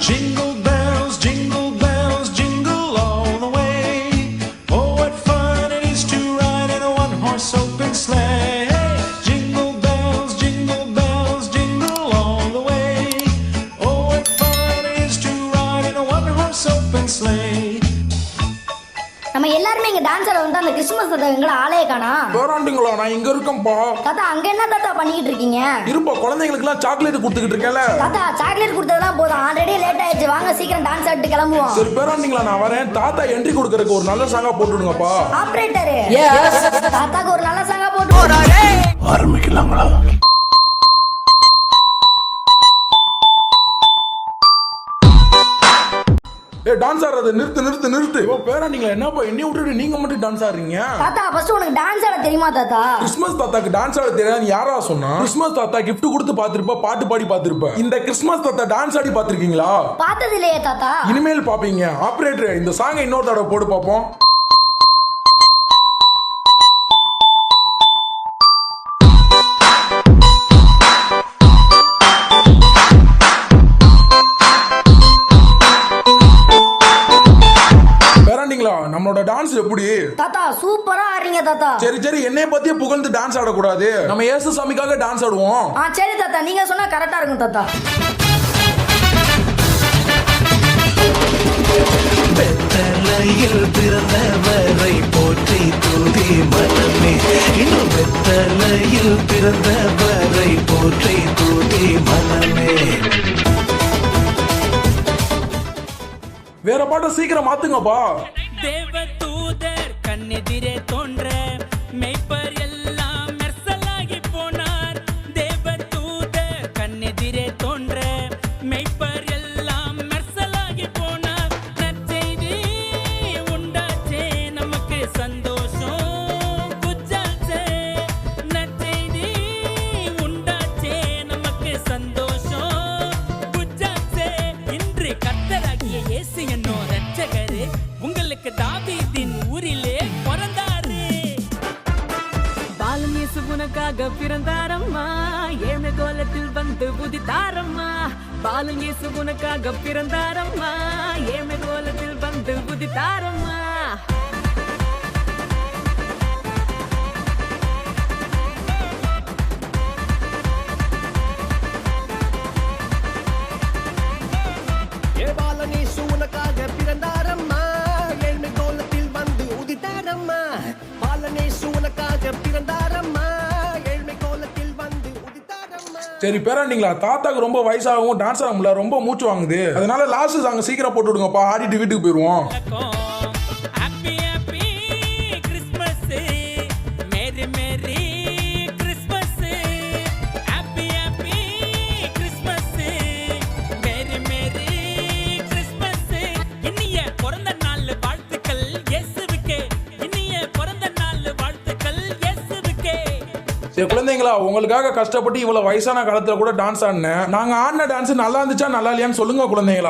Jingle bells, jingle all the way. Oh, what fun it is to ride in a one-horse open sleigh. Jingle bells, jingle all the way. Oh, what fun it is to ride in a one-horse open sleigh. நம்ம எல்லாருமே இங்க dance ஆட வந்து அந்த Christmas தாத்தா எங்களை ஆளையே காணா. வேறாண்டிங்களா, நான் இங்க இருக்கேன்ப்பா. தாத்தா அங்க என்ன தாத்தா பண்ணிக்கிட்டு இருக்கீங்க? இருப்பா, குழந்தைங்களுக்கு எல்லாம் சாக்லேட் கொடுத்துக்கிட்டு இருக்கேன்ல. தாத்தா சாக்லேட் கொடுத்ததெல்லாம் போதும், ஆல்ரெடி லேட் ஆயிடுச்சு, வாங்க சீக்கிரம் டான்ஸ் ஆடிட்டு கிளம்புவோம். சரி பேராண்டிங்களா, நான் வரேன். தாத்தா என்ட்ரி கொடுக்கறதுக்கு ஒரு நல்ல சாங்கா போட்டுடுங்கப்பா. ஆபரேட்டர், தாத்தாக்கு ஒரு நல்ல சாங்கா போட்டு ஆரம்பிக்கலாங்களா? ஏ டான்ஸ் ஆடுறது நிறுத்து. ஓ பேராண்டிங்களா, என்னப்பா என்னைய விட்டுட்டு நீங்க மட்டும் டான்ஸ் ஆடுறீங்க? தாத்தா ஃபர்ஸ்ட் உனக்கு டான்ஸ் ஆட தெரியுமா தாத்தா? கிறிஸ்மஸ் தாத்தாக்கு டான்ஸ் ஆட தெரியாது யாரா சொன்னா? கிறிஸ்மஸ் தாத்தா gift கொடுத்து பாத்திருப்ப, பாட்டு பாடி பாத்திருப்ப. இந்த கிறிஸ்மஸ் தாத்தா டான்ஸ் ஆடி பாத்திருக்கீங்களா? பார்த்தது இல்லையே தாத்தா. இனிமேல் பாப்பீங்க. ஆபரேட்டர், இந்த சாங்கை இன்னொரு தடவை போடு பாப்போம். நம்மளோட டான்ஸ் எப்படி தாத்தா? சூப்பரா ஆடுறீங்க தாத்தா. சரி என்னைய பத்தியே புகழ்ந்து டான்ஸ் ஆடக்கூடாது. நம்ம இயேசு சாமிக்காக டான்ஸ் ஆடுவோம். சரி தாத்தா, நீங்க சொன்னா கரெக்டா இருக்கும் தாத்தா. பெத்தலையில் பிறந்தவரை போற்றி தூதி மனமே. இன்னும் பெத்தலையில் பிறந்தவரை போற்றி தூதி மனமே. வேற பாட்டை சீக்கிரம் மாத்துங்கப்பா. தேவ தூதர் கண்ணெதிரே தோன்ற மெய்ப்பர் எல்லாம் மெர்சலாகி போனார். தேவ தூதர் கண்ணெதிரே தோன்ற மெய்ப்பர் எல்லாம் மெர்சலாகி போனார். நற்செய்தி உண்டாச்சே நமக்கு சந்தோஷம் குஜாச்சே. நற்செய்தி உண்டாச்சே நமக்கு சந்தோஷம் குஜாச்சே. இன்று கர்த்தராகிய இயேசு என்னோ ரட்சகரே, உங்களுக்கு தாவீதின் ஊரிலே பிறந்தாரு. பாலன் இயேசு உனக்காக பிறந்தாரம்மா, ஏழ்மை கோலத்தில் வந்து உதித்தாரம்மா. பாலன் இயேசு உனக்காக பிறந்தாரம்மா, ஏழ்மை கோலத்தில் வந்து உதித்தாரம்மா. சரி பேராண்டிங்களா, தாத்தாக்கு ரொம்ப வயசாகவும் டான்ஸ் ஆக முடியல, ரொம்ப மூச்சு வாங்குது. அதனால லாஸ்ட் சாங் சீக்கிரம் போட்டு விடுங்கப்பா, ஆடிட்டு வீட்டுக்கு போயிருவோம். Happy happy Christmas, merry merry Christmas. Happy happy Christmas, merry merry Christmas. இனிய பிறந்த நாள் வாழ்த்துக்கள் இயேசுவுக்கே. இனிய பிறந்த நாள் வாழ்த்துக்கள் இயேசுவுக்கே. சரி குழந்தைங்களா, உங்களுக்காக கஷ்டப்பட்டு இவ்வளவு வயசான காலத்துல கூட டான்ஸ் ஆடினேன். நாங்க ஆடின டான்ஸ் நல்லா இருந்துச்சா நல்லா இல்லையான்னு சொல்லுங்க குழந்தைங்களா.